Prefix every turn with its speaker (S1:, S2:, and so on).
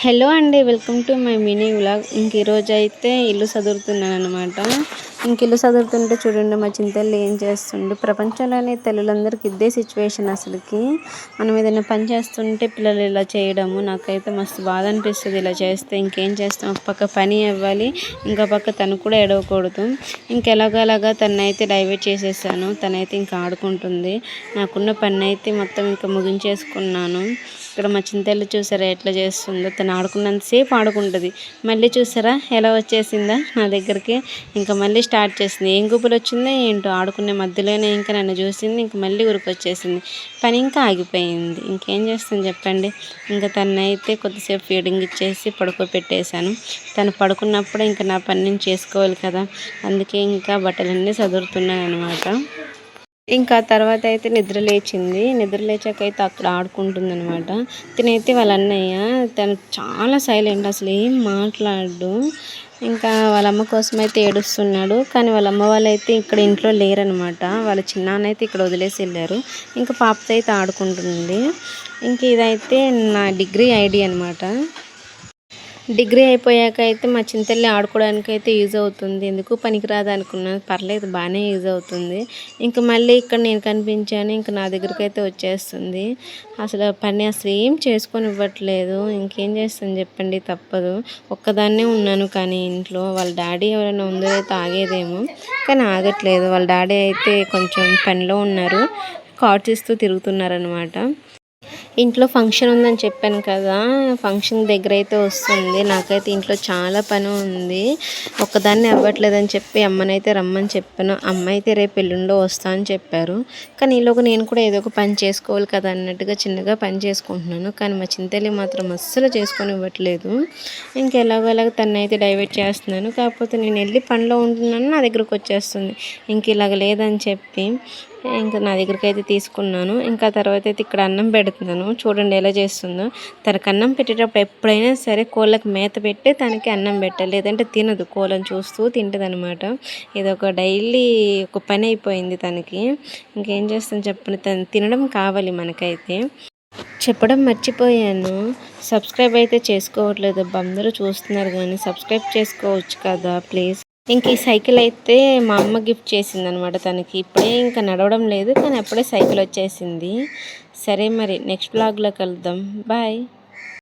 S1: Hello అండి, welcome to my mini vlog. ఈరోజు అయితే ఇల్లు సదురుతున్నాను అనమాట. ఇల్లు సదురుతుంటే చూడండి మా చింతల్లి ఏం చేస్తుండే. ప్రపంచంలోనే తల్లులందరికీ ఇదే సిచ్యువేషన్. అసలుకి మనం ఏదైనా పని చేస్తుంటే పిల్లలు ఇలా చేయడము నాకైతే మస్తు బాధ అనిపిస్తుంది. ఇలా చేస్తే ఇంకేం చేస్తాం, ఒక పక్క పని అవ్వాలి, ఇంకో పక్క తను కూడా ఎడవకూడదు. ఇంకెలాగలాగా తనైతే డైవర్ట్ చేసేసాను. తనైతే ఇంకా ఆడుకుంటుంది. నాకున్న పని అయితే మొత్తం ఇంకా ముగించేసుకున్నాను. ఇక్కడ మా చింతల్లి చూసారా ఎట్లా చేస్తుందో. తను ఆడుకున్నంతసేపు ఆడుకుంటుంది, మళ్ళీ చూసారా ఎలా వచ్చేసిందా నా దగ్గరికి. ఇంకా మళ్ళీ స్టార్ట్ చేసింది. ఏం గుబులు వచ్చిందో ఏంటో, ఆడుకునే మధ్యలోనే ఇంకా నన్ను చూసింది. ఇంక మళ్ళీ ఉరికొచ్చేసింది. పని ఇంకా ఆగిపోయింది. ఇంకేం చేస్తాను చెప్పండి. ఇంకా తనైతే కొద్దిసేపు ఫీడింగ్ ఇచ్చేసి పడుకోబెట్టేశాను. తను పడుకున్నప్పుడు ఇంకా నా పని నేను చేసుకోవాలి కదా, అందుకే ఇంకా బట్టలన్నీ సదురుతున్నాను అనమాట. ఇంకా తర్వాత అయితే నిద్ర లేచింది. నిద్ర లేచాక అయితే అక్కడ ఆడుకుంటుంది అనమాట. తినైతే వాళ్ళ అన్నయ్య, తను చాలా సైలెంట్, అసలు ఏం మాట్లాడు. ఇంకా వాళ్ళ అమ్మ కోసం అయితే ఏడుస్తున్నాడు. కానీ వాళ్ళ అమ్మ వాళ్ళు అయితే ఇక్కడ ఇంట్లో లేరనమాట. వాళ్ళ చిన్నాన్న అయితే ఇక్కడ వదిలేసి వెళ్ళారు. ఇంకా పాపతో అయితే ఆడుకుంటుంది. ఇంక ఇదైతే నా డిగ్రీ ఐడి అనమాట. డిగ్రీ అయిపోయాక అయితే మా చింతల్లి ఆడుకోవడానికి అయితే యూజ్ అవుతుంది. ఎందుకు పనికిరాదు అనుకున్నాను, పర్లేదు బాగానే యూజ్ అవుతుంది. ఇంకా మళ్ళీ ఇక్కడ నేను కనిపించాను. ఇంకా నా దగ్గరికి అయితే వచ్చేస్తుంది. అసలు పని అసలు ఏం చేసుకొని ఇవ్వట్లేదు. ఇంకేం చేస్తాను చెప్పండి, తప్పదు. ఒక్కదాన్నే ఉన్నాను. కానీ ఇంట్లో వాళ్ళ డాడీ ఎవరైనా ఉందో అయితే ఆగేదేమో, కానీ ఆగట్లేదు. వాళ్ళ డాడీ అయితే కొంచెం పనిలో ఉన్నారు, కార్డ్స్ ఇస్తూ తిరుగుతున్నారనమాట. ఇంట్లో ఫంక్షన్ ఉందని చెప్పాను కదా, ఫంక్షన్ దగ్గర అయితే వస్తుంది. నాకైతే ఇంట్లో చాలా పని ఉంది, ఒక్కదాన్ని అవ్వట్లేదని చెప్పి అమ్మనైతే రమ్మని చెప్పాను. అమ్మ అయితే రేపు ఎల్లుండో వస్తా అని చెప్పారు. కానీ ఈలోగా నేను కూడా ఏదో ఒక పని చేసుకోవాలి కదా అన్నట్టుగా చిన్నగా పని చేసుకుంటున్నాను. కానీ మా చింతల్లి మాత్రం అస్సలు చేసుకొని ఇవ్వట్లేదు. ఇంకెలాగోలాగ తనైతే డైవర్ట్ చేస్తున్నాను. కాకపోతే నేను వెళ్ళి పనిలో ఉంటున్నాను, నా దగ్గరకు వచ్చేస్తుంది. ఇంక ఇలాగ లేదని చెప్పి ఇంకా నా దగ్గరికి అయితే తీసుకున్నాను. ఇంకా తర్వాత అయితే ఇక్కడ అన్నం పెడుతున్నాను. చూడండి ఎలా చేస్తుందో. తనకు అన్నం పెట్టేటప్పుడు ఎప్పుడైనా సరే కోళ్ళకి మేత పెట్టి తనకి అన్నం పెట్టాలి, లేదంటే తినదు. కోళ్ళని చూస్తూ తింటుంది అనమాట. ఇది ఒక డైలీ ఒక పని అయిపోయింది తనకి. ఇంకేం చేస్తాను చెప్పండి, తను తినడం కావాలి మనకైతే. చెప్పడం మర్చిపోయాను, సబ్స్క్రైబ్ అయితే చేసుకోవట్లేదు. అందరూ చూస్తున్నారు కానీ సబ్స్క్రైబ్ చేసుకోవచ్చు కదా ప్లీజ్. ఇంక ఈ సైకిల్ అయితే మా అమ్మ గిఫ్ట్ చేసింది అనమాట తనకి. ఇప్పుడే ఇంకా నడవడం లేదు, కానీ అప్పుడే సైకిల్ వచ్చేసింది. సరే మరి నెక్స్ట్ బ్లాగ్లో కలుద్దాం. బాయ్.